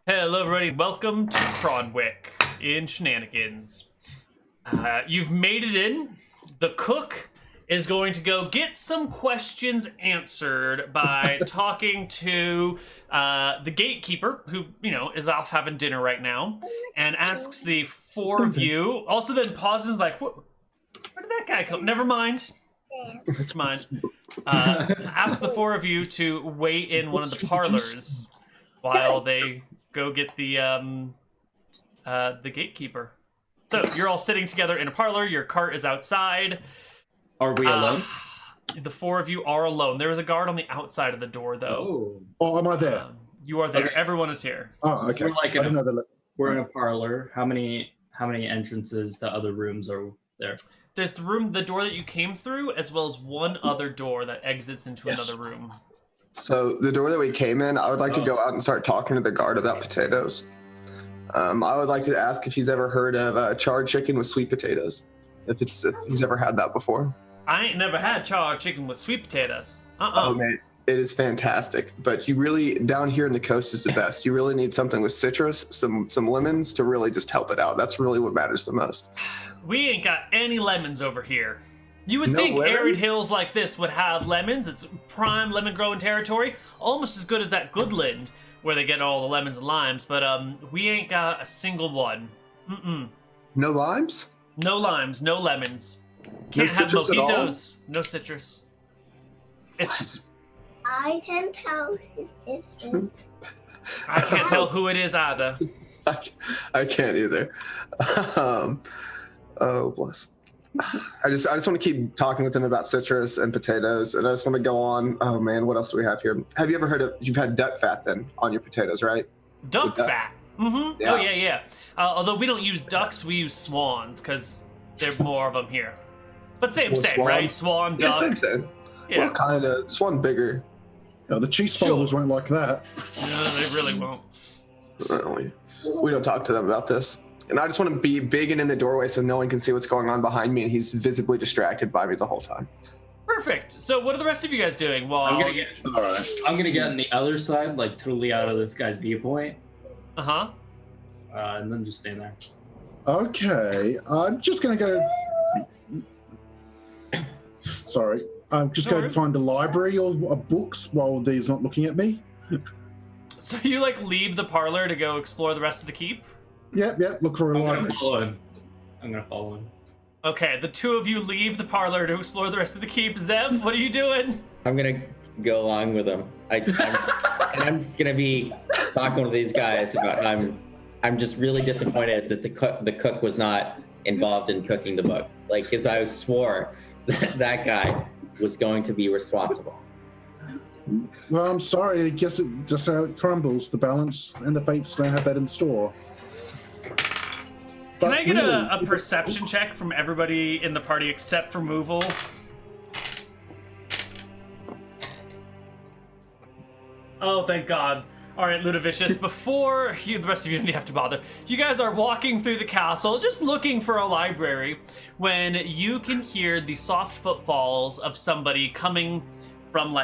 Hello everybody, welcome to Kronwikk in Shenanigans. You've made it in. The cook is going to go get some questions answered by talking to the gatekeeper, who, is off having dinner right now, and asks the four of you, also then pauses like, where did that guy come? Never mind. Never mind. Asks the four of you to wait in one of the parlors while they go get the gatekeeper. So you're all sitting together in a parlor. Your cart is outside. Are we alone? The four of you are alone. There is a guard on the outside of the door, though. Oh, am I there? You are there. Okay. Everyone is here. Oh, okay. We're in a parlor. How many entrances to other rooms are there? There's the door that you came through, as well as one other door that exits into another room. So the door that we came in, I would like to go out and start talking to the guard about potatoes. I would like to ask if he's ever heard of charred chicken with sweet potatoes. If he's ever had that before. I ain't never had charred chicken with sweet potatoes. Oh man, it is fantastic. But you really, down here in the coast is the best. You really need something with citrus, some lemons to really just help it out. That's really what matters the most. We ain't got any lemons over here. You would No think lemons? arid hills like this would have lemons. It's prime lemon growing territory, almost as good as that Goodland where they get all the lemons and limes. But we ain't got a single one. No limes? No limes, no lemons. Can't have citrus at all? mojitos. No citrus. It's. I can tell who this is. I can't tell who it is either. I can't either. Oh bless. I just want to keep talking with him about citrus and potatoes, and I just want to go on. Oh man, what else do we have here? Have you ever heard of? You've had duck fat then on your potatoes, right? Duck fat. Mm-hmm. Yeah. Oh yeah. Although we don't use ducks, we use swans because there's more of them here. But same, right? Swan, duck. Yeah, same. Yeah. What kind of swan bigger? No, the cheese followers won't like that. No, they really won't. We don't talk to them about this. And I just want to be big and in the doorway so no one can see what's going on behind me, and he's visibly distracted by me the whole time. Perfect. So what are the rest of you guys doing? Well, I'm gonna get on the other side, like totally out of this guy's viewpoint. And then just stand there. Okay, I'm just going to go... Sorry. I'm just going to find a library or books while he's not looking at me. So you leave the parlor to go explore the rest of the keep? Yep, look for a library. I'm gonna follow him. Okay, the two of you leave the parlor to explore the rest of the keep. Zev, what are you doing? I'm gonna go along with them. I'm just gonna be talking with these guys about I'm just really disappointed that the cook was not involved in cooking the books. Because I swore that guy was going to be responsible. Well, I'm sorry. I guess it just how it crumbles. The balance and the fates don't have that in store. Can I get a perception check from everybody in the party except for Moovel? Oh, thank God. All right, Ludovicius, before the rest of you don't have to bother, you guys are walking through the castle, just looking for a library, when you can hear the soft footfalls of somebody coming from,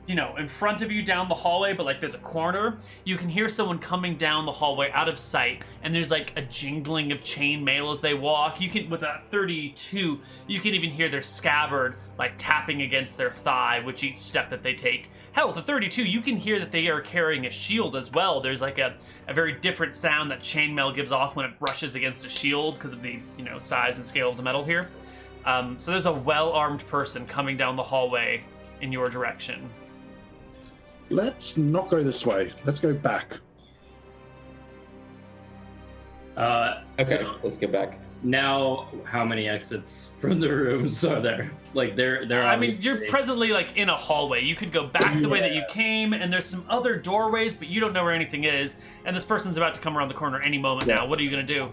in front of you down the hallway, but there's a corner. You can hear someone coming down the hallway out of sight, and there's a jingling of chain mail as they walk. You can, with a 32, you can even hear their scabbard tapping against their thigh with each step that they take. Hell, with a 32, you can hear that they are carrying a shield as well. There's a very different sound that chainmail gives off when it brushes against a shield because of the size and scale of the metal here. So there's a well-armed person coming down the hallway in your direction. Let's not go this way. Let's go back. Okay, So let's get back. now, how many exits from the rooms are there? There. I mean, you're presently in a hallway. You could go back the way that you came, and there's some other doorways, but you don't know where anything is. And this person's about to come around the corner any moment now. What are you gonna do?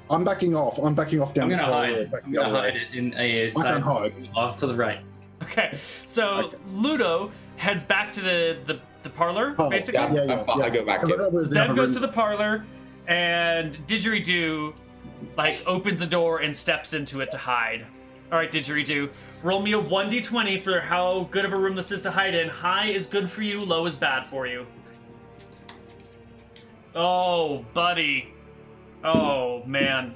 I'm backing off. I'm backing off down I'm the gonna corridor. hide. I'm gonna hide it in a side. can hide. Off to the right. Okay, so Ludo heads back to the parlor, basically. Yeah. I go back to Zev goes to the parlor, and Didgeridoo opens the door and steps into it to hide. All right, Didgeridoo, roll me a 1d20 for how good of a room this is to hide in. High is good for you, low is bad for you. Oh, buddy. Oh, man.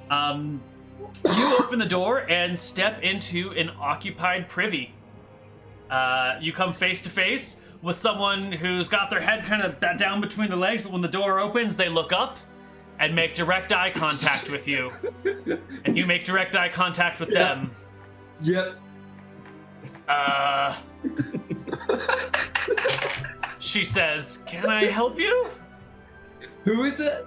You open the door and step into an occupied privy. You come face to face with someone who's got their head kind of down between the legs, but when the door opens, they look up and make direct eye contact with you. And you make direct eye contact with them. Yep. She says, "Can I help you?" Who is it?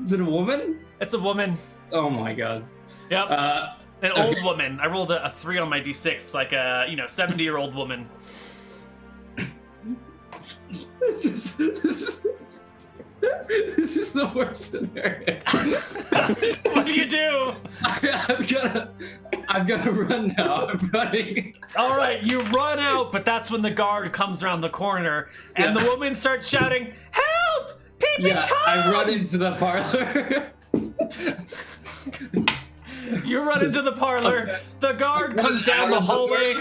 Is it a woman? It's a woman. Oh my god. Yep. An okay. old woman. I rolled a 3 on my d6, like a 70-year-old woman. This is the worst scenario. What do you do? I've got to run now. I'm running. All right, you run out, but that's when the guard comes around the corner, and the woman starts shouting, "Help! Peeping Tom!" I run into the parlor. You run into the parlor. Okay. The guard comes down the hallway.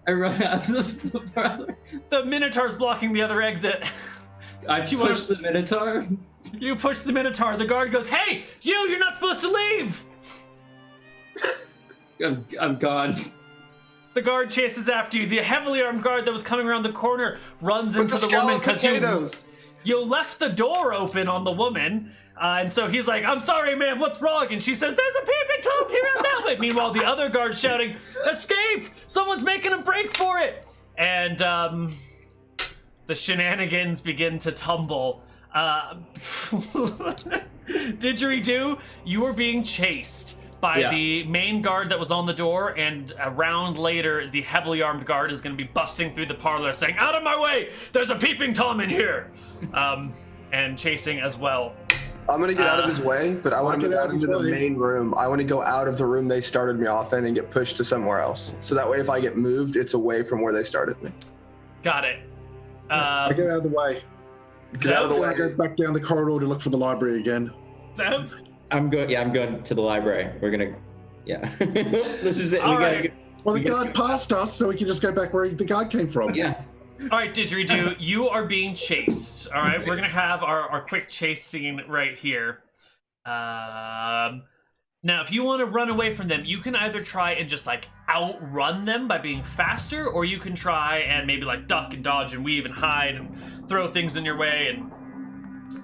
I run out of the parlor. The Minotaur's blocking the other exit. I push the Minotaur. You push the Minotaur. The guard goes, "Hey, you're not supposed to leave!" I'm gone. The guard chases after you. The heavily armed guard that was coming around the corner runs With into the woman scalloped because potatoes. you left the door open on the woman. And so he's like, "I'm sorry, ma'am, what's wrong?" And she says, "There's a peeping Tom here and that way." Meanwhile, the other guard's shouting, "Escape! Someone's making a break for it!" And the shenanigans begin to tumble. Didgeridoo, you are being chased by the main guard that was on the door, and a round later, the heavily armed guard is going to be busting through the parlor saying, "Out of my way! There's a peeping Tom in here!" And chasing as well. I'm gonna get out of his way, but I want to get out into the main room. I want to go out of the room they started me off in and get pushed to somewhere else. So that way, if I get moved, it's away from where they started me. Got it. I get out of the way. Get out of the I way. go back down the corridor to look for the library again. Zeb? I'm going to the library. We're gonna, this is it. All we right. Well, the guard passed us, so we can just go back where the guard came from. Yeah. All right, Didgeridoo, you are being chased. All right, we're gonna have our quick chase scene right here. Now, if you want to run away from them, you can either try and just like outrun them by being faster, or you can try and maybe like duck and dodge and weave and hide and throw things in your way and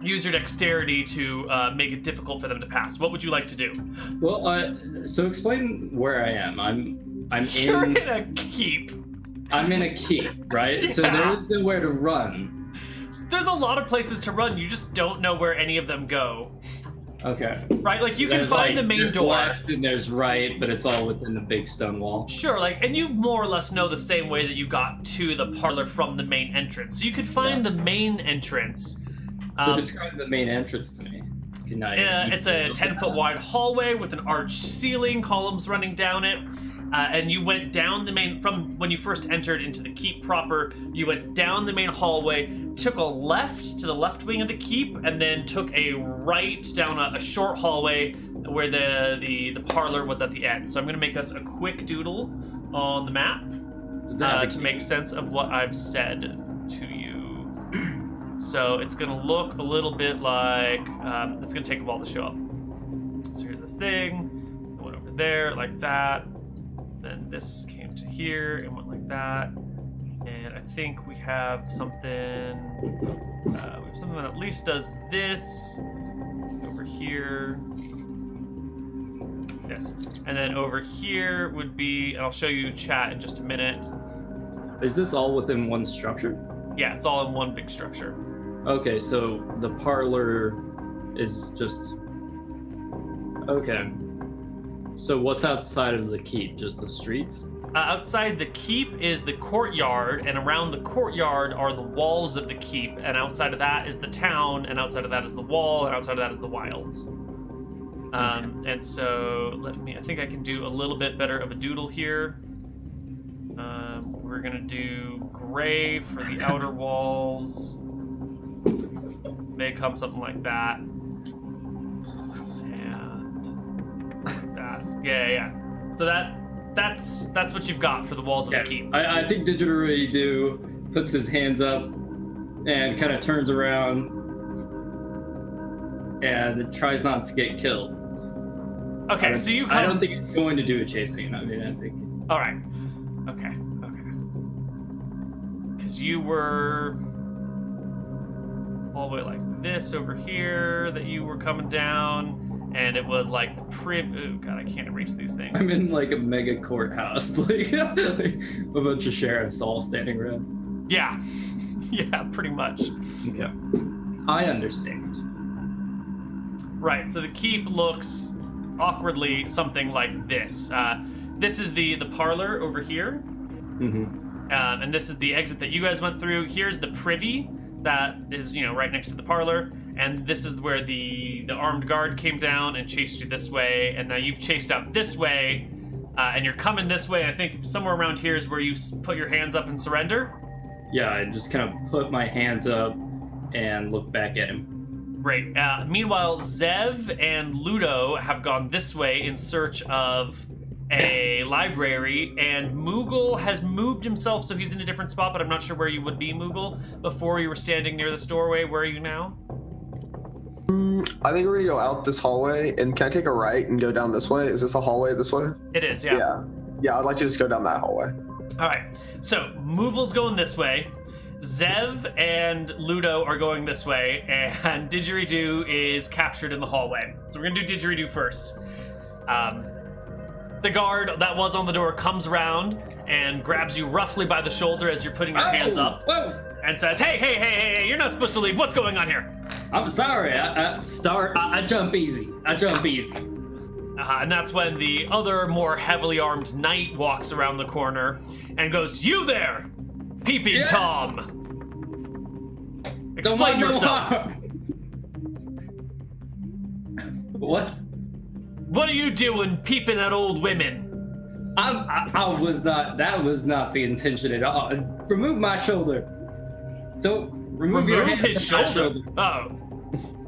use your dexterity to make it difficult for them to pass. What would you like to do? Well, so explain where I am. You're in a keep. I'm in a keep, right? So there is nowhere to run. There's a lot of places to run. You just don't know where any of them go. Okay. Right, like you can There's, find the main there's door. left and there's right, but it's all within the big stone wall. Sure, like, and you more or less know the same way that you got to the parlor from the main entrance. So you could find the main entrance. So describe the main entrance to me. It's a 10-foot wide hallway with an arched ceiling, columns running down it. And you went down the main, from when you first entered into the keep proper, you went down the main hallway, took a left to the left wing of the keep, and then took a right down a short hallway where the parlor was at the end. So I'm going to make us a quick doodle on the map to make sense of what I've said to you. So it's going to look a little bit like, it's going to take a while to show up. So here's this thing, it went over there like that. Then this came to here and went like that. And I think we have something, that at least does this over here. This. And then over here would be, and I'll show you chat in just a minute. Is this all within one structure? Yeah, it's all in one big structure. Okay, so the parlor is just... Okay. So what's outside of the keep? Just the streets? Outside the keep is the courtyard, and around the courtyard are the walls of the keep, and outside of that is the town, and outside of that is the wall, and outside of that is the wilds. And so I think I can do a little bit better of a doodle here. We're gonna do gray for the outer walls. Make up something like that. Yeah. So that's what you've got for the walls of the keep. I think Didgeridoo puts his hands up and kind of turns around and tries not to get killed. Okay, so you come. I don't think it's going to do a chase scene. I mean, I think. All right. Okay. Because you were all the way like this over here that you were coming down, and it was like oh god, I can't erase these things. I'm in like a mega courthouse, like a bunch of sheriffs all standing around. Yeah. Yeah, pretty much. Okay. I understand. Right, so the keep looks awkwardly something like this. This is the parlor over here. Mm-hmm. And this is the exit that you guys went through. Here's the privy that is, right next to the parlor. And this is where the armed guard came down and chased you this way. And now you've chased out this way, and you're coming this way. I think somewhere around here is where you put your hands up and surrender. Yeah, I just kind of put my hands up and look back at him. Great. Meanwhile, Zev and Ludo have gone this way in search of a library, and Moogle has moved himself, so he's in a different spot, but I'm not sure where you would be, Moogle. Before you were standing near this doorway. Where are you now? I think we're gonna go out this hallway, and can I take a right and go down this way? Is this a hallway this way? It is, yeah. Yeah, I'd like to just go down that hallway. All right, so Moogle's going this way. Zev and Ludo are going this way, and Didgeridoo is captured in the hallway. So we're gonna do Didgeridoo first. The guard that was on the door comes around and grabs you roughly by the shoulder as you're putting your hands up. Whoa. And says, hey, you're not supposed to leave. What's going on here? I'm sorry. I jump easy. And that's when the other, more heavily armed knight walks around the corner and goes, "You there, Peeping Tom! Explain yourself." What? What are you doing peeping at old women? I was not. That was not the intention at all. Remove my shoulder. Don't remove your hand his from my shoulder. Oh,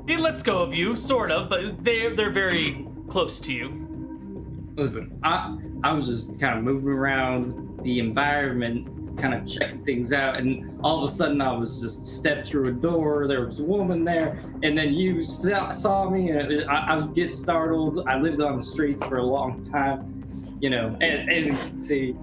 he lets go of you, sort of, but they're very close to you. Listen, I was just kind of moving around the environment, kind of checking things out, and all of a sudden I was just stepped through a door. There was a woman there, and then you saw me, and I would get startled. I lived on the streets for a long time, and as you can see,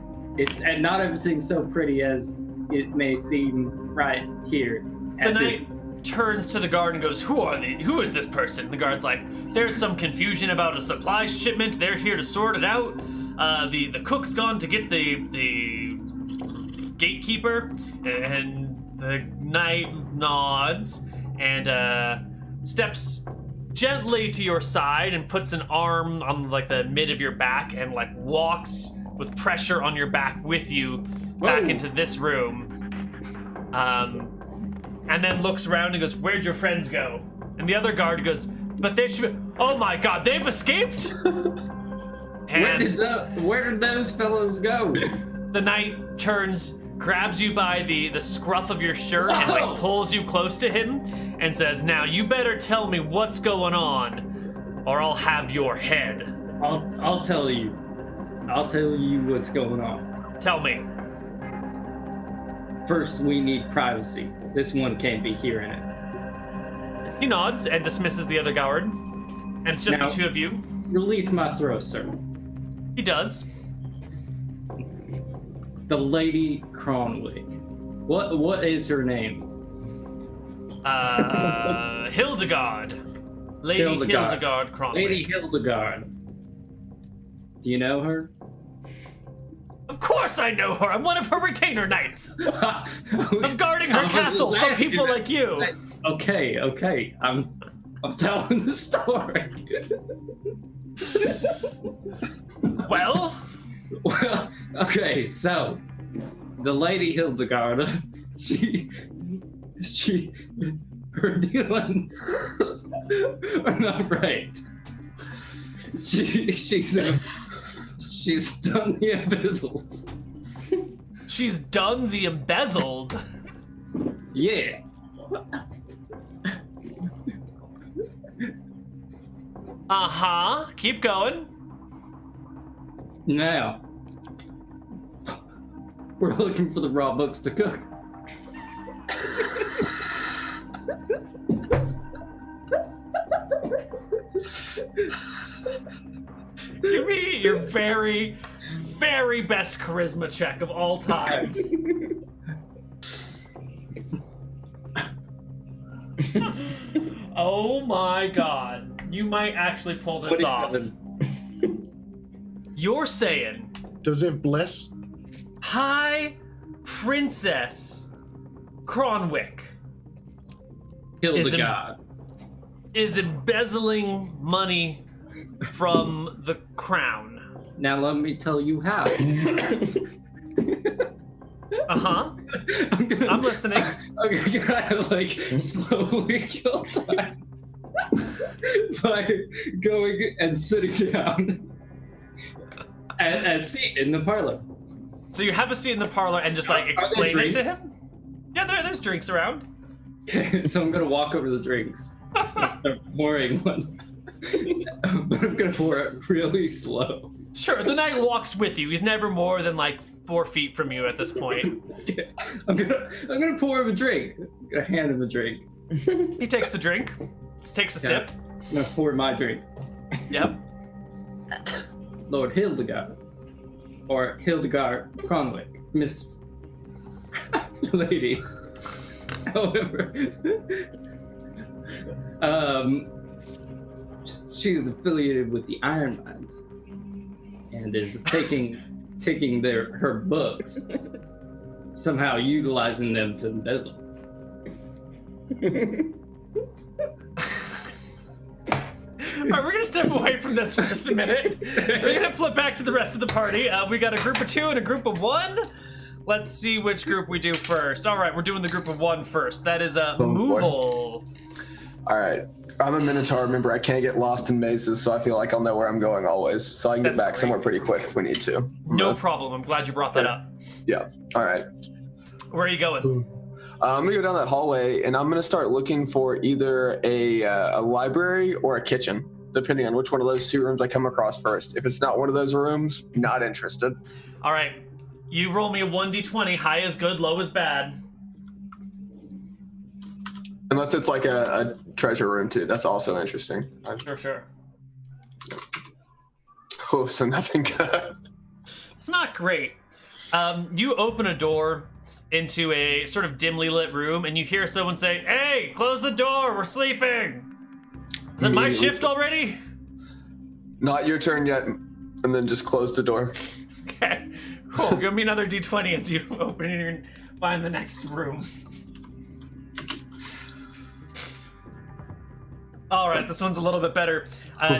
and not everything's so pretty as it may seem right here. The knight turns to the guard and goes, Who is this person? The guard's like, "There's some confusion about a supply shipment. They're here to sort it out. The cook's gone to get the gatekeeper." And the knight nods and steps gently to your side and puts an arm on like the mid of your back and like walks with pressure on your back with you back into this room. And then looks around and goes, "Where'd your friends go?" And the other guard goes, "But they should. Oh my God, they've escaped!" Where did those fellows go? The knight turns, grabs you by the scruff of your shirt and like pulls you close to him and says, "Now you better tell me what's going on, or I'll have your head." I'll tell you. I'll tell you what's going on. Tell me. First, we need privacy. This one can't be hearing it. He nods and dismisses the other guard, and it's just Now, the two of you. Release my throat, sir. He does. The Lady Kronwikk. What is her name? Hildegard. Lady Hildegard Kronwikk. Lady Hildegard. Do you know her? Of course I know her. I'm one of her retainer knights. I'm guarding her I was castle just from asking people that. like you. Okay. I'm telling the story. Well, okay, so the Lady Hildegard, her dealings are not right. She's done the embezzled. she's done the embezzled. Yeah. Uh-huh. Keep going. Now, we're looking for the raw books to cook. Give me your very, very best charisma check of all time. Oh my god. You might actually pull this off. 27. You're saying, Does it have bless? High Princess Kronwikk Kill Is the it- god. is embezzling money from the crown. Now let me tell you how. Uh-huh. I'm I'm listening. Okay, kind of like slowly kill time by going and sitting down at a seat in the parlor. So you have a seat in the parlor and just like Are there explain it to drinks? him? Yeah, there's drinks around. So I'm gonna walk over to the drinks. I'm pouring one, but I'm gonna pour it really slow. Sure, the knight walks with you. He's never more than like 4 feet from you at this point. I'm gonna pour him a drink. I'm gonna hand him a drink. He takes the drink, takes a Yeah. sip. I'm gonna pour my drink. Yep. Lord Hildegard, or Hildegard Kronwikk, Miss Lady. However, she is affiliated with the Iron Mines and is taking her books, somehow utilizing them to embezzle. All right, we're gonna step away from this for just a minute. We're gonna flip back to the rest of the party. We got a group of 2 and a group of 1. Let's see which group we do first. All right, we're doing the group of 1 first. That is Moovel. All right. I'm a Minotaur. Remember, I can't get lost in mazes, so I feel like I'll know where I'm going always. So I can get That's back great. somewhere pretty quick if we need to. No problem. I'm glad you brought that up. Yeah. All right. Where are you going? I'm gonna go down that hallway, and I'm gonna start looking for either a library or a kitchen, depending on which one of those 2 rooms I come across first. If it's not one of those rooms, not interested. All right, you roll me a 1d20. High is good, low is bad. Unless it's like a treasure room too. That's also interesting. Sure. Oh, so nothing good. It's not great. You open a door into a sort of dimly lit room, and you hear someone say, "Hey, close the door. We're sleeping." Is it my Immediately. shift already? Not your turn yet. And then just close the door. Okay, cool. Give me another d20 as you open it and find the next room. All right, this one's a little bit better.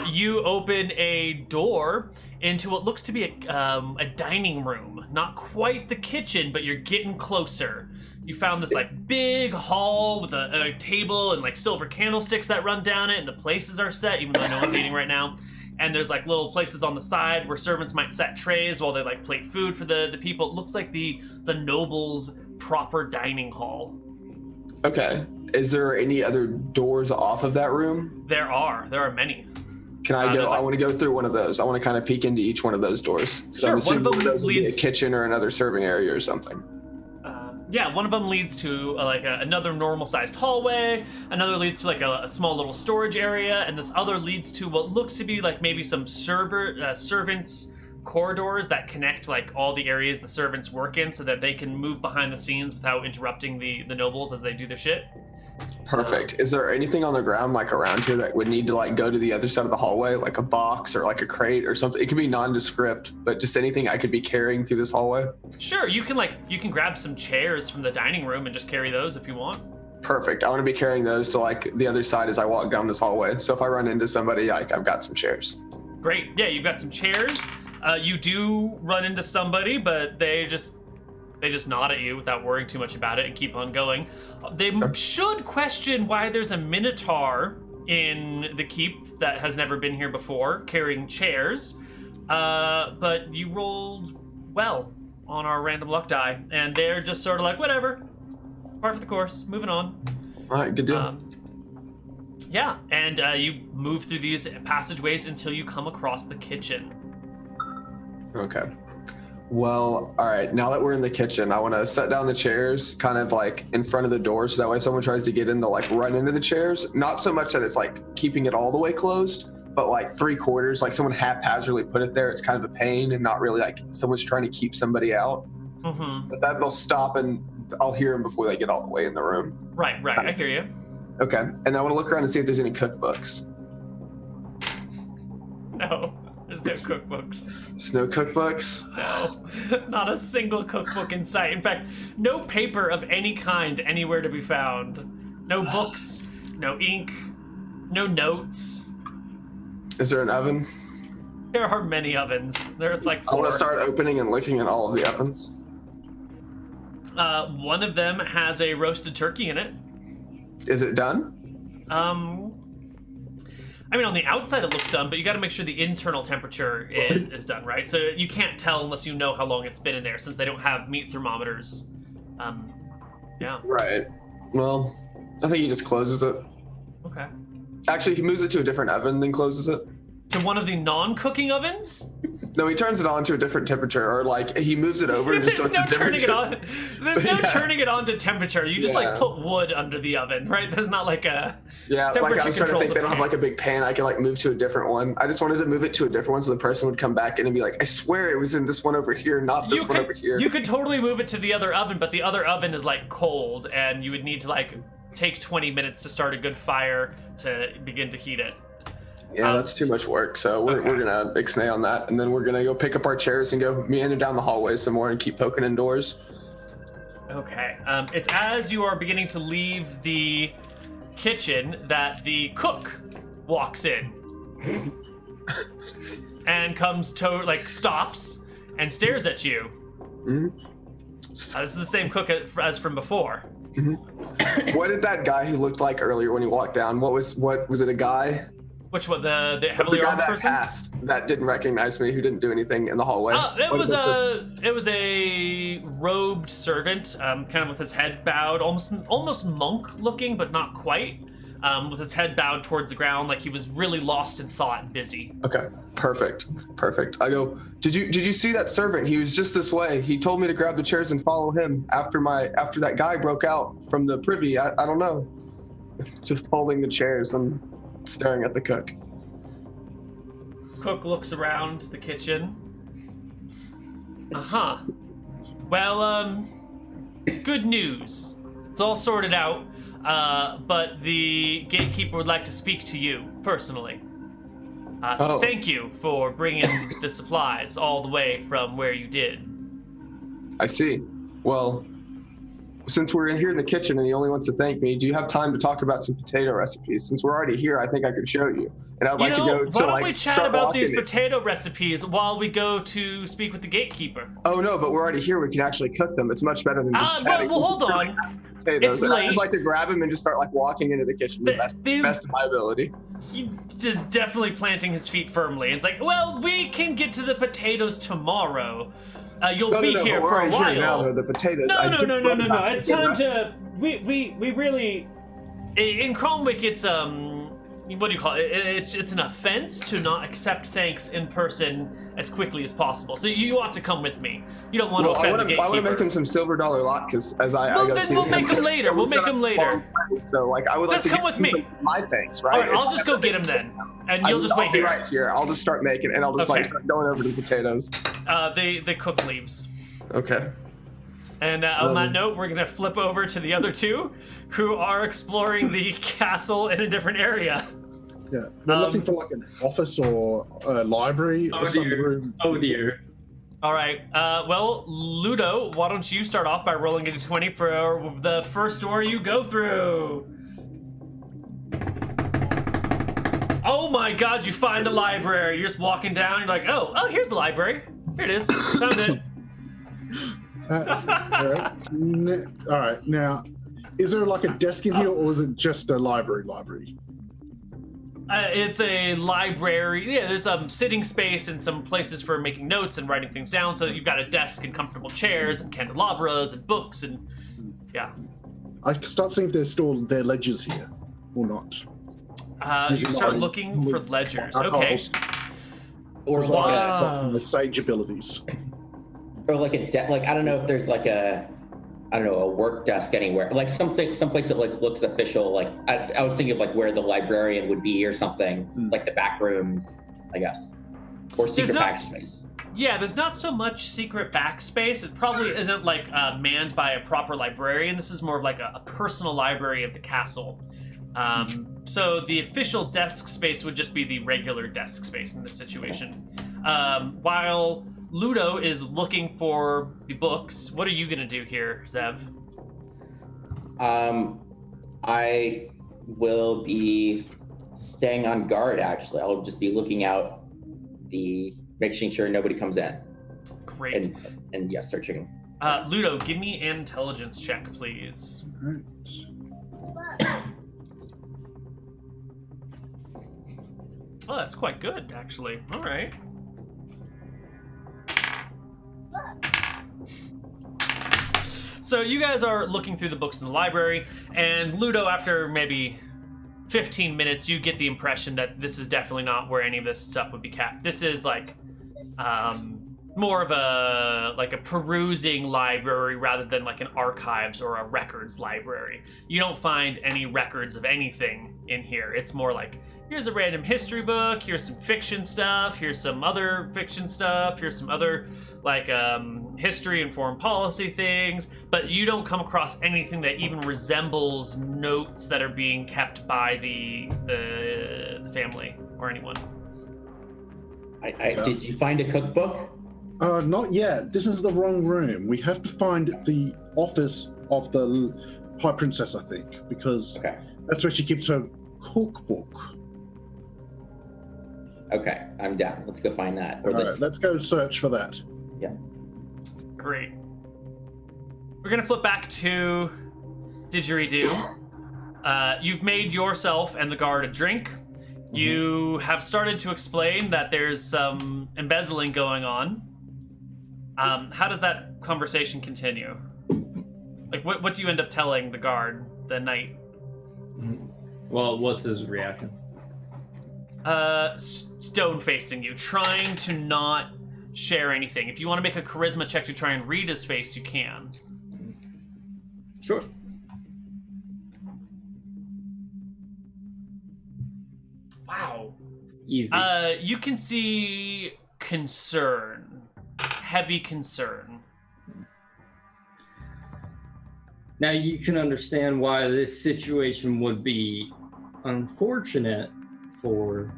You open a door into what looks to be a dining room. Not quite the kitchen, but you're getting closer. You found this like big hall with a table and like silver candlesticks that run down it, and the places are set, even though no one's eating right now. And there's like little places on the side where servants might set trays while they like plate food for the people. It looks like the noble's proper dining hall. Okay. Is there any other doors off of that room? There are many. Can I go? there's I like- want to go through one of those. I want to kind of peek into each one of those doors. So Sure, I'm one assuming of them one of those would be a leads- kitchen or another serving area or something. Yeah, one of them leads to another normal-sized hallway. Another leads to like a small little storage area, and this other leads to what looks to be like maybe some servants' corridors that connect like all the areas the servants work in, so that they can move behind the scenes without interrupting the nobles as they do their shit. Perfect. Is there anything on the ground like around here that would need to like go to the other side of the hallway, like a box or like a crate or something? It could be nondescript, but just anything I could be carrying through this hallway. Sure, you can grab some chairs from the dining room and just carry those if you want. Perfect. I want to be carrying those to like the other side as I walk down this hallway. So if I run into somebody, like I've got some chairs. Great. Yeah, you've got some chairs. You do run into somebody, but they just nod at you without worrying too much about it and keep on going. They should question why there's a minotaur in the keep that has never been here before, carrying chairs. But you rolled well on our random luck die, and they're just sort of like, whatever, part of the course, moving on. All right, good deal. Yeah, and you move through these passageways until you come across the kitchen. Okay. Well, all right. Now that we're in the kitchen, I want to set down the chairs kind of like in front of the door. So that way if someone tries to get in, they'll like run into the chairs. Not so much that it's like keeping it all the way closed, but like 3/4, like someone haphazardly put it there. It's kind of a pain and not really like someone's trying to keep somebody out. Mm-hmm. But that they'll stop and I'll hear them before they get all the way in the room. Right, I hear you. Okay, and I want to look around and see if there's any cookbooks. No, there's no cookbooks. There's no cookbooks? No, not a single cookbook in sight. In fact, no paper of any kind anywhere to be found. No books, no ink, no notes. Is there an oven? There are many ovens. There's like 4. I want to start opening and looking at all of the ovens. One of them has a roasted turkey in it. Is it done? I mean, on the outside it looks done, but you got to make sure the internal temperature is done, right? So you can't tell unless you know how long it's been in there, since they don't have meat thermometers. Yeah. Right. Well, I think he just closes it. Okay. Actually, he moves it to a different oven, then closes it. To one of the non-cooking ovens? No, he turns it on to a different temperature, or like he moves it over just so it's a different. There's no turning it on to temperature. You just like put wood under the oven, right? There's not like a like I was trying to think they don't have like a big pan. I can like move to a different one. I just wanted to move it to a different one so the person would come back in and be like, I swear it was in this one over here, not this one over here. You could totally move it to the other oven, but the other oven is like cold, and you would need to like take 20 minutes to start a good fire to begin to heat it. Yeah, that's too much work. So we're gonna ixnay on that, and then we're gonna go pick up our chairs and go meander down the hallway some more and keep poking indoors. Okay. It's as you are beginning to leave the kitchen that the cook walks in and comes stops and stares at you. Mm-hmm. This is the same cook as from before. Mm-hmm. What did that guy who looked like earlier when he walked down? What was it? A guy? Which one? The heavily armed person? That didn't recognize me, who didn't do anything in the hallway. It was a robed servant, kind of with his head bowed, almost monk looking, but not quite. With his head bowed towards the ground, like he was really lost in thought and busy. Okay, perfect. I go, did you see that servant? He was just this way. He told me to grab the chairs and follow him after that guy broke out from the privy. I don't know. Just holding the chairs and staring at the cook. Cook looks around the kitchen. Well, good news. It's all sorted out, but the gatekeeper would like to speak to you personally. Thank you for bringing the supplies all the way from where you did. I see. Well, since we're in here in the kitchen and he only wants to thank me, do you have time to talk about some potato recipes? Since we're already here, I think I could show you. And I'd like to go to why don't we chat start about these walking potato recipes while we go to speak with the gatekeeper? Oh no, but we're already here. We can actually cook them. It's much better than just chatting. Well, hold on. Potatoes. It's and late. I just like to grab him and just start like walking into the kitchen the best of my ability. He just definitely planting his feet firmly. It's like, well, we can get to the potatoes tomorrow. You'll be here for a while. Here now, though, the potatoes. No. It's time to. We really. In Kronwikk, it's what do you call it? It's an offense to not accept thanks in person as quickly as possible. So you ought to come with me. You don't want to offend the gatekeeper. I want to make him some $silver latkes as I go see we'll make him later. We'll make him later. So like I would just like to come with me. My thanks, right? All right, I'll just go get him then, and you'll just wait here. Right here. I'll just start making, and I'll just start going over to the potatoes. The cook leaves. Okay. And on that note, we're gonna flip over to the other two, who are exploring the castle in a different area. Yeah, we're looking for like an office or a library or some room. Oh dear. All right. Well, Ludo, why don't you start off by rolling a d20 for the first door you go through? Oh my God! You find a library. You're just walking down. You're like, oh, here's the library. Here it is. Found it. All right. Now, is there like a desk in here, or is it just a library? It's a library. Yeah, there's sitting space and some places for making notes and writing things down. So you've got a desk and comfortable chairs and candelabras and books and yeah. I can start seeing if there's still their ledgers here or not. You start looking for ledgers. Okay. Or wow. the sage abilities. Or like I don't know if there's like a I don't know, a work desk anywhere, like someplace that like looks official. Like I was thinking of like where the librarian would be or something, like the back rooms, I guess, or secret backspace. Yeah, there's not so much secret backspace. It probably isn't like manned by a proper librarian. This is more of like a personal library of the castle. So the official desk space would just be the regular desk space in this situation. While Ludo is looking for the books, what are you gonna do here, Zev? I will be staying on guard. Actually, I'll just be looking out, making sure nobody comes in. Great. And yeah, searching. Ludo, give me an intelligence check, please. Oh, that's quite good, actually. All right. So you guys are looking through the books in the library, and Ludo, after maybe 15 minutes, you get the impression that this is definitely not where any of this stuff would be kept. This is like more of a perusing library rather than like an archives or a records library. You don't find any records of anything in here. It's more like, here's a random history book, here's some fiction stuff, here's some other fiction stuff, here's some other like history and foreign policy things, but you don't come across anything that even resembles notes that are being kept by the family or anyone. Did you find a cookbook? Not yet. This is the wrong room. We have to find the office of the High Princess, I think, because that's where she keeps her cookbook. Okay, I'm down. Let's go find that. All right, let's go search for that. Yeah. Great. We're gonna flip back to Didgeridoo. You've made yourself and the guard a drink. You have started to explain that there's some embezzling going on. How does that conversation continue? Like, what do you end up telling the guard the night? Well, what's his reaction? Stone facing you, trying to not share anything. If you want to make a charisma check to try and read his face, you can. Sure. Wow. Easy. You can see concern. Heavy concern. Now you can understand why this situation would be unfortunate for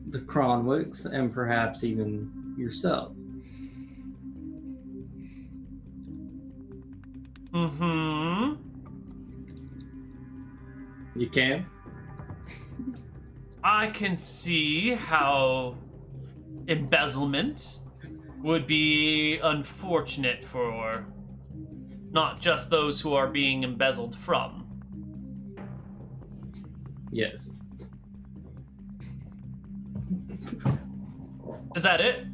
the Kronwikks and perhaps even yourself. Mm-hmm. You can? I can see how embezzlement would be unfortunate for not just those who are being embezzled from. Yes. Is that it?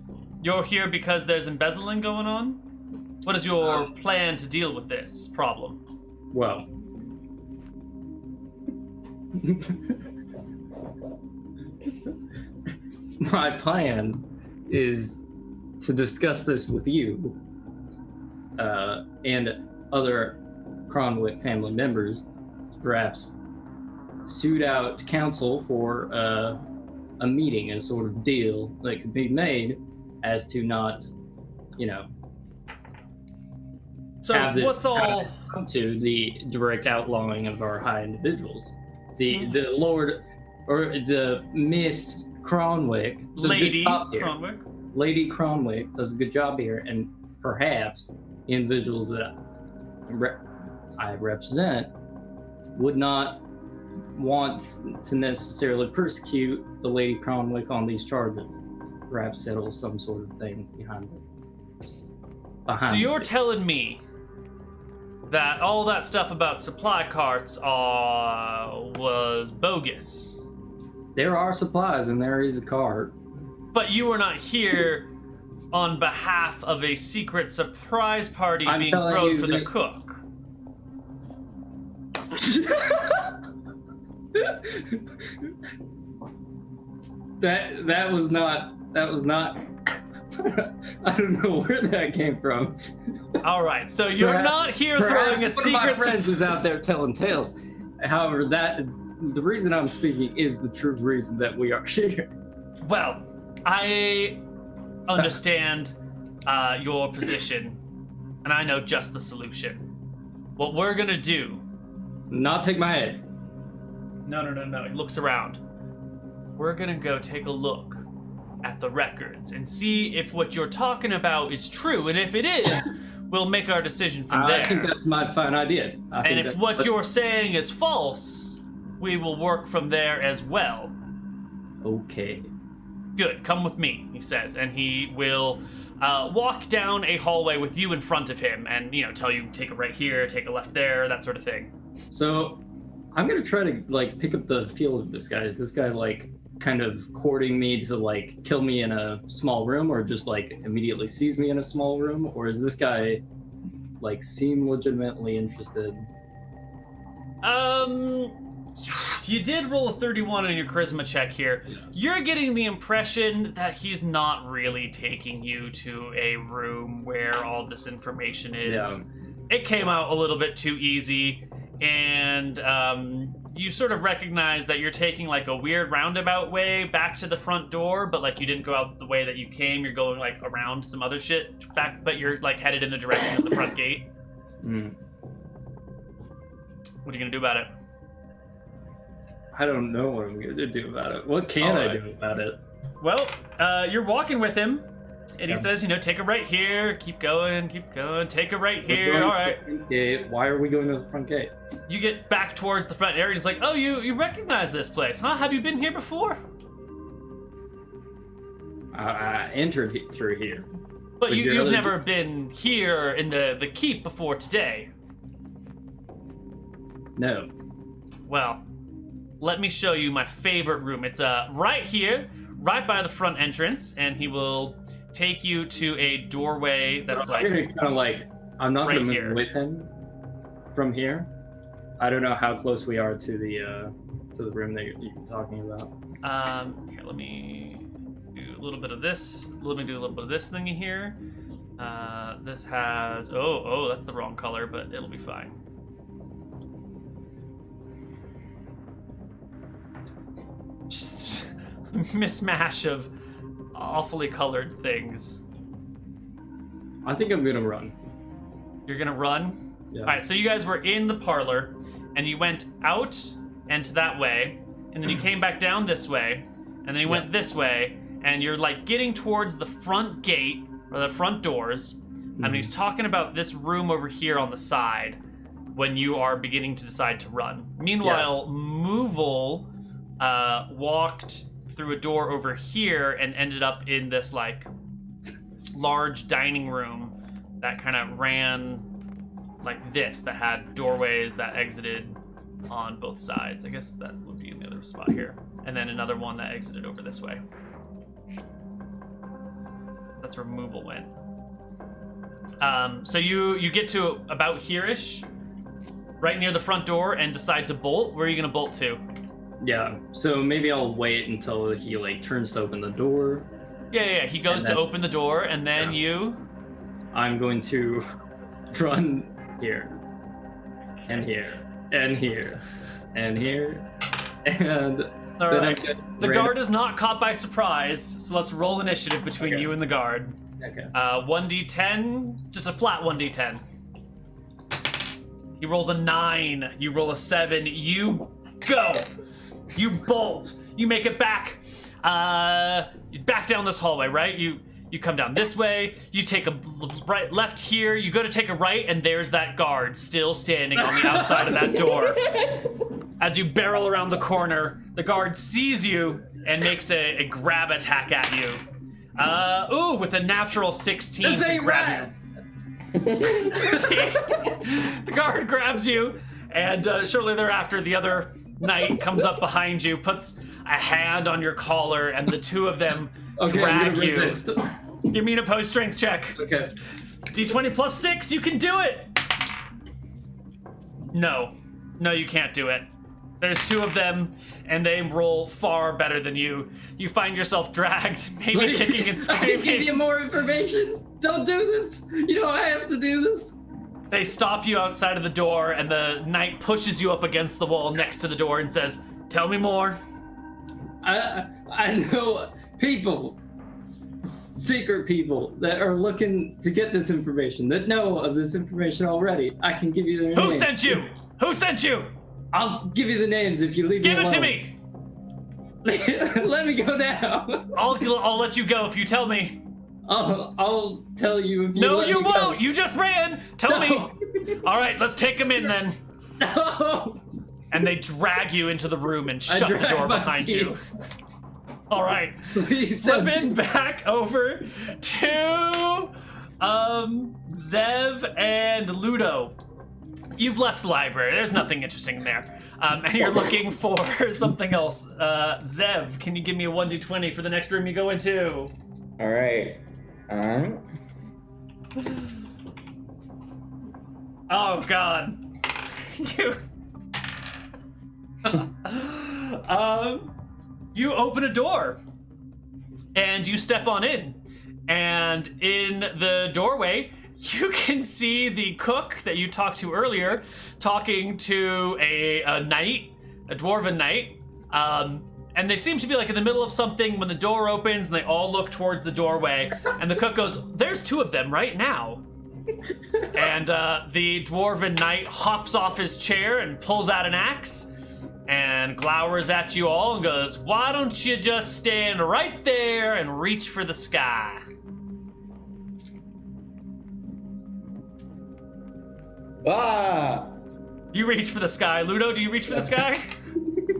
You're here because there's embezzling going on? What is your plan to deal with this problem? Well, my plan is to discuss this with you and other Kronwikk family members, perhaps suit out counsel for a meeting, a sort of deal that could be made as to not, So have this what's all... come to the direct outlawing of our high individuals. The Lord, or the Miss Kronwikk does Lady a good job here. Kronwikk? Lady Kronwikk does a good job here, and perhaps individuals that I represent would not want to necessarily persecute the Lady Kronwikk on these charges. Perhaps settle some sort of thing behind So you're telling me that all that stuff about supply carts was bogus? There are supplies and there is a cart. But you were not here on behalf of a secret surprise party I'm being telling thrown you for the that- cook. That was not I don't know where that came from. All right, so you're not here throwing a One of my secret. friends is out there telling tales. However, the reason I'm speaking is the true reason that we are here. Well, I understand your position, and I know just the solution. What we're gonna do... Not take my head. No. He looks around. We're gonna go take a look at the records and see if what you're talking about is true, and if it is, we'll make our decision from there. I think that's my fine idea. And if what you're saying is false, we will work from there as well. Okay. Good, come with me, he says, and he will walk down a hallway with you in front of him and, tell you take a right here, take a left there, that sort of thing. So, I'm gonna try to, pick up the feel of this guy. Is this guy, kind of courting me to, kill me in a small room, or just, immediately sees me in a small room? Or is this guy, seem legitimately interested? You did roll a 31 on your charisma check here. You're getting the impression that he's not really taking you to a room where all this information is. Yeah. It came out a little bit too easy, and you sort of recognize that you're taking a weird roundabout way back to the front door, but you didn't go out the way that you came. You're going around some other shit back, but you're headed in the direction of the front gate. Mm. What are you gonna do about it? I don't know what I'm gonna do about it. What can I do about it? Well, you're walking with him, and Yeah. he says, take a right here, keep going, take a right We're here, going all to the right. front gate. Why are we going to the front gate? You get back towards the front area, he's like, oh, you recognize this place, huh? Have you been here before? I entered through here. But Was your you've other- never been here in the keep before today. No. Well, let me show you my favorite room. It's right here, right by the front entrance, and he will take you to a doorway that's I'm gonna kind of I'm not right gonna move here. with him from here. I don't know how close we are to the room that you're talking about. Here, let me do a little bit of this. Let me do a little bit of this thingy here. This has, oh, that's the wrong color, but it'll be fine. Just a mismatch of awfully colored things. I think I'm gonna run. You're gonna run? Yeah. All right, so you guys were in the parlor, and you went out and to that way, and then you came back down this way, and then you went this way, and you're getting towards the front gate, or the front doors. I mean, he's talking about this room over here on the side when you are beginning to decide to run. Meanwhile, Moovel walked through a door over here and ended up in this large dining room that kind of ran like this, that had doorways that exited on both sides. I guess that would be in the other spot here. And then another one that exited over this way. That's where Moovel went. So you get to about here-ish, right near the front door, and decide to bolt. Where are you gonna bolt to? Yeah. So maybe I'll wait until he turns to open the door. Yeah. He goes to open the door, and then I'm going to run here, and here, and here, and here, and All then right. The guard is not caught by surprise, so let's roll initiative between you and the guard. Okay. 1d10, just a flat 1d10. He rolls a 9, you roll a 7, you go! You bolt, you make it back. You back down this hallway, right? You come down this way, you take a left here, you go to take a right, and there's that guard still standing on the outside of that door. As you barrel around the corner, the guard sees you and makes a grab attack at you. With a natural 16 This to ain't grab you. The guard grabs you, and shortly thereafter, the other knight comes up behind you, puts a hand on your collar, and the two of them drag I'm gonna you. resist. Give me an opposed strength check. Okay. D20 plus 6, you can do it! No, you can't do it. There's 2 of them, and they roll far better than you. You find yourself dragged, maybe Please, kicking and I can give you screaming. more information. Don't do this. You know I have to do this. They stop you outside of the door, and the knight pushes you up against the wall next to the door and says, "Tell me more." I know people, secret people that are looking to get this information, that know of this information already. I can give you their names. Who sent you? Who sent you? I'll give you the names if you leave me Give alone. it to me. Let me go now. I'll let you go if you tell me. I'll tell you if you No, let you me go. won't. You just ran. Tell me. All right, let's take him in then. No. And they drag you into the room and shut the drag door my behind you. feet. All right. Please don't Flipping do- back over to Zev and Ludo. You've left the library. There's nothing interesting in there. And you're looking for something else. Zev, can you give me a 1d20 for the next room you go into? All right. Oh, God. You... you open a door and you step on in, and in the doorway you can see the cook that you talked to earlier talking to a knight, a dwarven knight, and they seem to be like in the middle of something when the door opens, and they all look towards the doorway, and the cook goes, "There's 2 of them right now." And the dwarven knight hops off his chair and pulls out an axe and glowers at you all and goes, "Why don't you just stand right there and reach for the sky?" Ah! You reach for the sky. Ludo, do you reach for the sky?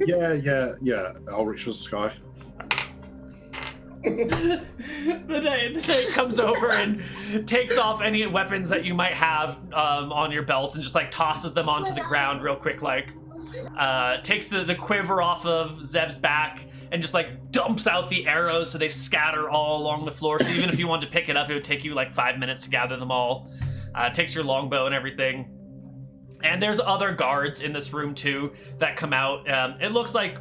Yeah. I'll reach for the sky. The knight comes over and takes off any weapons that you might have on your belt and just like tosses them onto the ground real quick, like takes the quiver off of Zev's back and just like dumps out the arrows so they scatter all along the floor. So even if you wanted to pick it up, it would take you like 5 minutes to gather them all. Takes your longbow and everything. And there's other guards in this room too that come out. It looks like,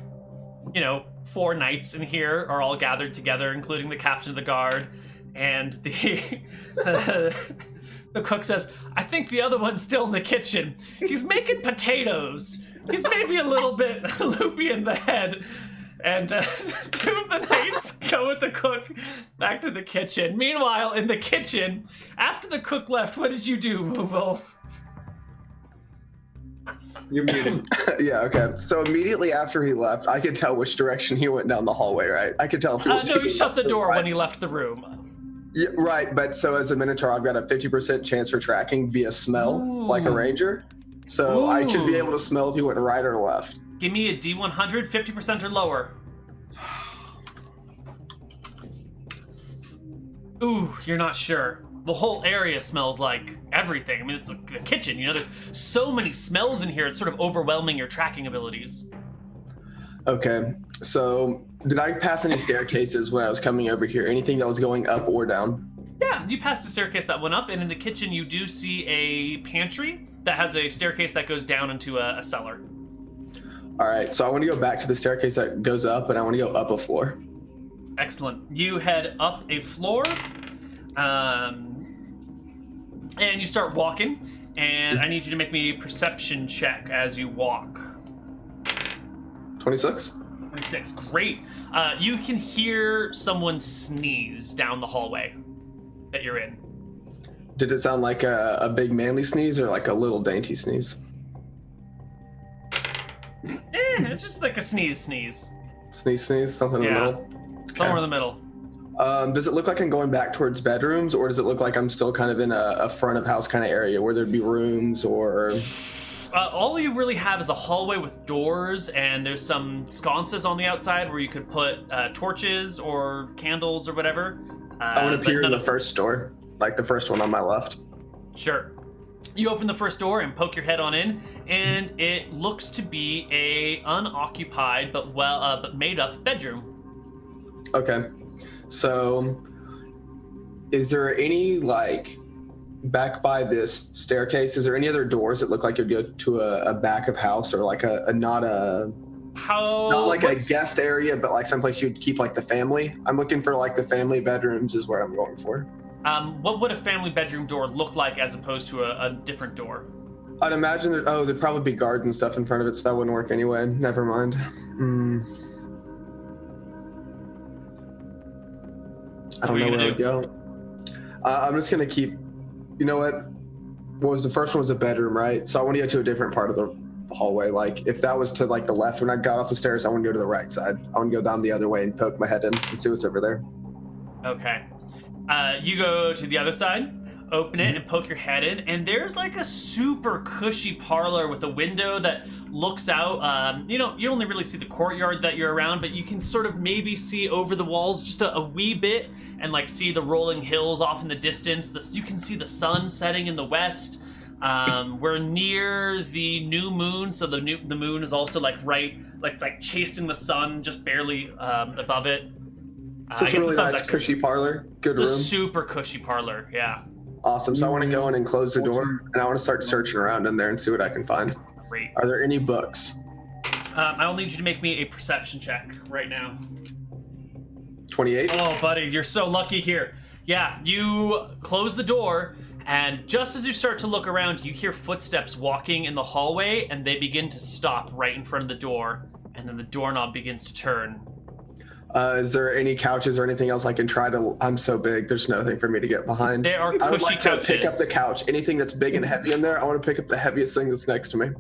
4 knights in here are all gathered together, including the captain of the guard. And the the cook says, "I think the other one's still in the kitchen. He's making potatoes. He's maybe a little bit loopy in the head." And 2 of the knights go with the cook back to the kitchen. Meanwhile, in the kitchen, after the cook left, what did you do, Movil? You're muted. Yeah, okay. So immediately after he left, I could tell which direction he went down the hallway, right? I could tell if he went No, he shut the door right. when he left the room. Yeah, right, but so as a Minotaur, I've got a 50% chance for tracking via smell, like a ranger. So I should be able to smell if he went right or left. Give me a D100, 50% or lower. Ooh, you're not sure. The whole area smells like everything. I mean, it's like the kitchen, there's so many smells in here, it's sort of overwhelming your tracking abilities. Okay, so did I pass any staircases when I was coming over here? Anything that was going up or down? Yeah, you passed a staircase that went up, and in the kitchen you do see a pantry that has a staircase that goes down into a cellar. All right, so I want to go back to the staircase that goes up, and I want to go up a floor. Excellent. You head up a floor, and you start walking, and I need you to make me a perception check as you walk. 26? 26, great. You can hear someone sneeze down the hallway that you're in. Did it sound like a big manly sneeze or like a little dainty sneeze? It's just like a sneeze. Sneeze, something in the Yeah. middle? Somewhere in the middle. Does it look like I'm going back towards bedrooms, or does it look like I'm still kind of in a front of house kind of area where there'd be rooms or... All you really have is a hallway with doors, and there's some sconces on the outside where you could put torches or candles or whatever. I want to peer in none the of- first door, like the first one on my left. Sure. You open the first door and poke your head on in, and it looks to be a unoccupied but made up bedroom. Okay, so is there any like back by this staircase, is there any other doors that look like you'd go to a back of house or like not like a guest area, but like someplace you'd keep like the family? I'm looking for like the family bedrooms is where I'm going for. What would a family bedroom door look like as opposed to a different door? I'd imagine there'd probably be guards and stuff in front of it, so that wouldn't work anyway. Never mind. I don't know where I'd go. I'm just gonna keep. You know what? The first one was a bedroom, right? So I want to go to a different part of the hallway. Like if that was to like the left when I got off the stairs, I want to go to the right side. I want to go down the other way and poke my head in and see what's over there. Okay. You go to the other side, open it, and poke your head in, and there's like a super cushy parlor with a window that looks out. You only really see the courtyard that you're around, but you can sort of maybe see over the walls just a wee bit and like see the rolling hills off in the distance. You can see the sun setting in the west. We're near the new moon, so the moon is also like it's like chasing the sun just barely above it. So it's a really nice cushy parlor. Good room. It's a super cushy parlor, yeah. Awesome. So I want to go in and close the door, and I want to start searching around in there and see what I can find. Great. Are there any books? I'll need you to make me a perception check right now. 28? Oh, buddy, you're so lucky here. Yeah, you close the door, and just as you start to look around, you hear footsteps walking in the hallway, and they begin to stop right in front of the door, and then the doorknob begins to turn. Is there any couches or anything else I can try to? I'm so big, there's nothing for me to get behind. There are cushy I would like couches. to pick up the couch. Anything that's big and heavy in there, I want to pick up the heheaviest thing that's next to me.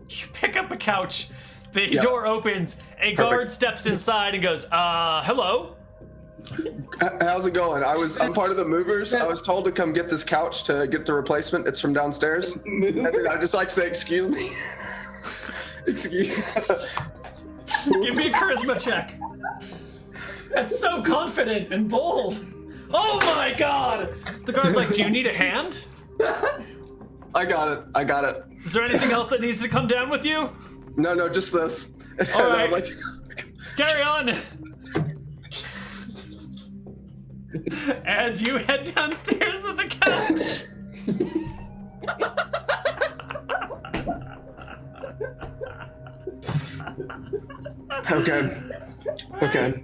You pick up a couch. The door opens. A guard steps inside and goes, hello? How's it going? I'm part of the movers. I was told to come get this couch to get the replacement. It's from downstairs. And then I just like to say, excuse me. Excuse Give me a charisma check. That's so confident and bold. Oh my god! The guard's like, do you need a hand? I got it. Is there anything else that needs to come down with you? No, just this. All right. Carry on. And you head downstairs with the couch. Okay.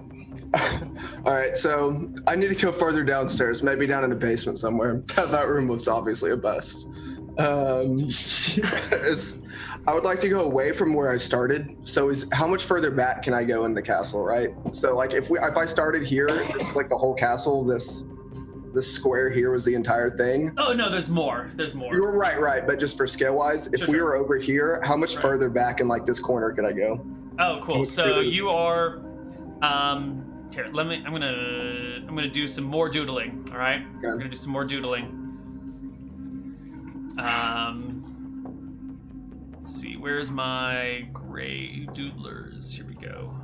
All right, so I need to go further downstairs, maybe down in the basement somewhere. That room was obviously a bust. I would like to go away from where I started. So how much further back can I go in the castle, right? So like if I started here, like the whole castle, this square here was the entire thing. Oh no, there's more. You're right. But just for scale wise, if we were over here, how much further back in like this corner could I go? Oh, cool. So you are, here, I'm gonna do some more doodling, all right? Okay. I'm gonna do some more doodling. Let's see, where's my gray doodlers? Here we go.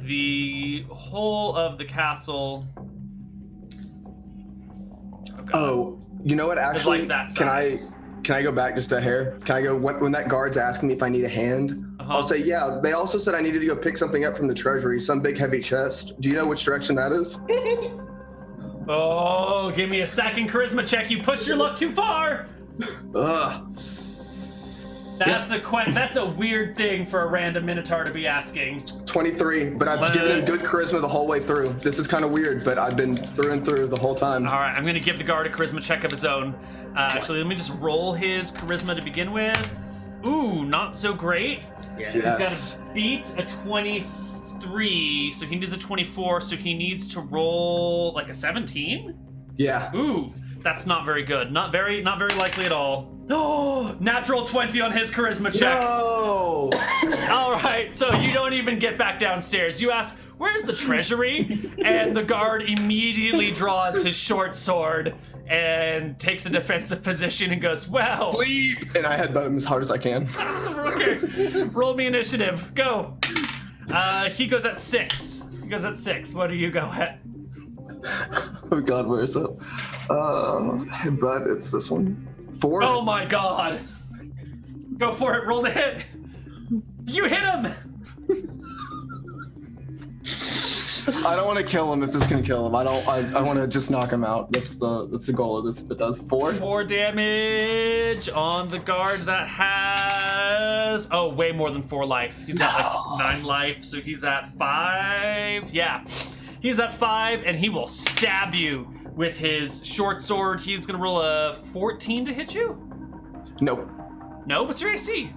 The whole of the castle. Oh, you know what? Actually, like that size. Can I go back just a hair? Can I go when that guard's asking me if I need a hand? I'll say, yeah. They also said I needed to go pick something up from the treasury, some big heavy chest. Do you know which direction that is? Oh, give me a second charisma check. You pushed your luck too far. Ugh. That's a weird thing for a random Minotaur to be asking. 23, but I've given him good charisma the whole way through. This is kind of weird, but I've been through and through the whole time. All right, I'm going to give the guard a charisma check of his own. Actually, let me just roll his charisma to begin with. Ooh, not so great. Yes. He's got to beat a 23, so he needs a 24, so he needs to roll like a 17? Yeah. Ooh, that's not very good. Not very likely at all. Oh, natural 20 on his charisma check. No! All right, so you don't even get back downstairs. You ask, where's the treasury? And the guard immediately draws his short sword and takes a defensive position and goes, well. Bleep! And I headbutt him as hard as I can. Okay, roll me initiative. Go. He goes at 6. What do you go at? Oh God, where is it? But it's this one. 4. Oh my God. Go for it. Roll the hit. You hit him. I don't want to kill him if this can kill him. I want to just knock him out. That's the goal of this. If it does 4. 4 damage on the guard that has way more than 4 life. He's got like 9 life, so he's at 5. Yeah, he's at 5, and he will stab you with his short sword. He's gonna roll a 14 to hit you. Nope. No, what's your AC?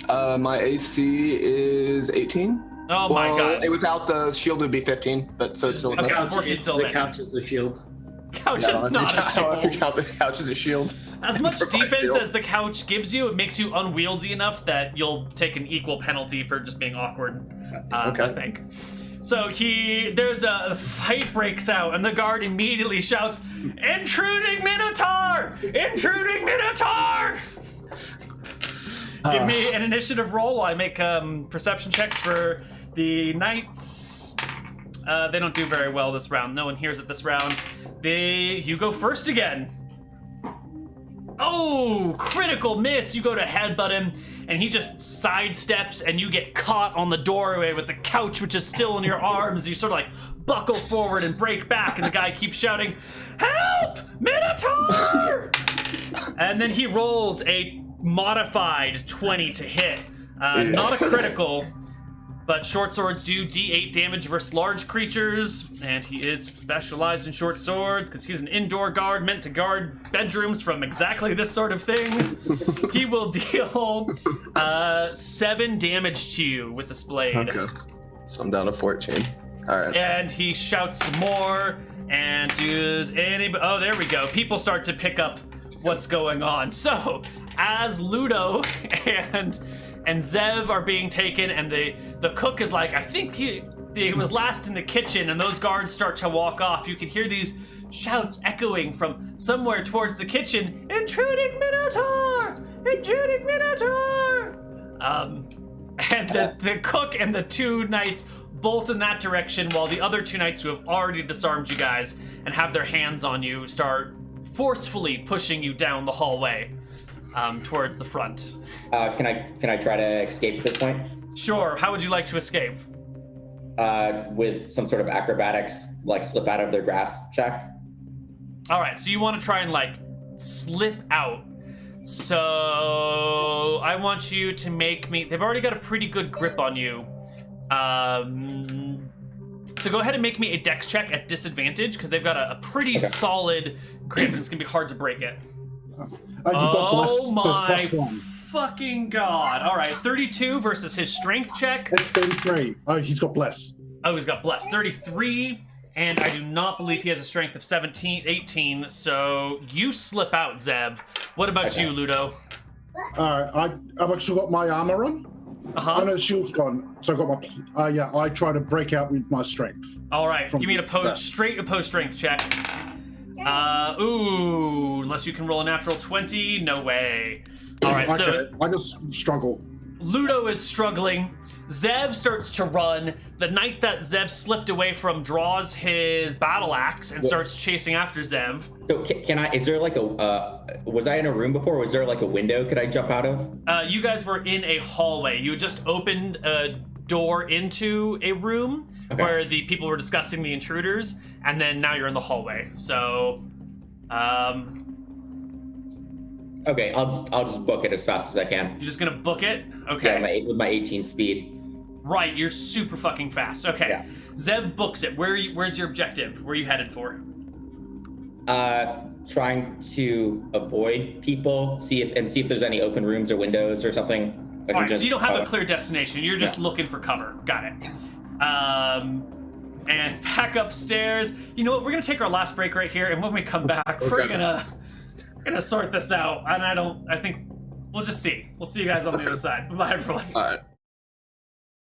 My AC is 18. Oh my god! Without the shield, it would be 15. But so it's still okay. 14 still the miss. couch is the shield. Couch is not a shield. The couch is a shield. As much For my defense shield. as the couch gives you, it makes you unwieldy enough that you'll take an equal penalty for just being awkward. Okay. I think. So there's a fight breaks out, and the guard immediately shouts, "Intruding Minotaur! Intruding Minotaur!" Give me an initiative roll while I make perception checks for the knights. They don't do very well this round. No one hears it this round. You go first again. Oh, critical miss. You go to headbutt him, and he just sidesteps, and you get caught on the doorway with the couch, which is still in your arms. You sort of like buckle forward and break back, and the guy keeps shouting, "Help! Minotaur!" And then he rolls a modified 20 to hit. Not a critical, but short swords do D8 damage versus large creatures, and he is specialized in short swords because he's an indoor guard meant to guard bedrooms from exactly this sort of thing. He will deal 7 damage to you with this blade. Okay. So I'm down to 14. All right. And he shouts some more, and does anybody... Oh, there we go. People start to pick up what's going on. So, as Ludo and Zev are being taken, and the cook is like, I think he was last in the kitchen, and those guards start to walk off. You can hear these shouts echoing from somewhere towards the kitchen. "Intruding Minotaur! Intruding Minotaur!" And the cook and the 2 knights bolt in that direction, while the other 2 knights who have already disarmed you guys and have their hands on you start forcefully pushing you down the hallway towards the front. Can I try to escape at this point? Sure. How would you like to escape? With some sort of acrobatics, like slip out of their grasp check. All right. So you want to try and like slip out. So I want you to make me. They've already got a pretty good grip on you. So go ahead and make me a dex check at disadvantage because they've got a pretty solid grip, and it's gonna be hard to break it. Oh my fucking god! All right, 32 versus his strength check. It's 33. Oh, he's got bless. Oh, he's got bless. 33, and I do not believe he has a strength of 18. So you slip out, Zeb. What about you, Ludo? I've actually got my armor on. I know the shield's gone, so I got my. I try to break out with my strength. All right, give me an straight opposed strength check. Unless you can roll a natural 20, no way. All right, okay, so I just struggle. Ludo is struggling. Zev starts to run. The knight that Zev slipped away from draws his battle axe and starts chasing after Zev. So can I? Is there like a? Was I in a room before? Was there like a window? Could I jump out of? You guys were in a hallway. You just opened a door into a room where the people were discussing the intruders, and then now you're in the hallway. So, okay, I'll just book it as fast as I can. You're just gonna book it? Okay. Yeah, with my 18 speed. Right, you're super fucking fast. Okay. Yeah. Zev books it. Where's your objective? Where are you headed for? Trying to avoid people, see if there's any open rooms or windows or something. All right, so you don't have a clear destination. You're just looking for cover. Got it. And back upstairs. You know what? We're gonna take our last break right here, and when we come back, we're gonna sort this out. And I think we'll just see. We'll see you guys on the other side. Bye, everyone. All right.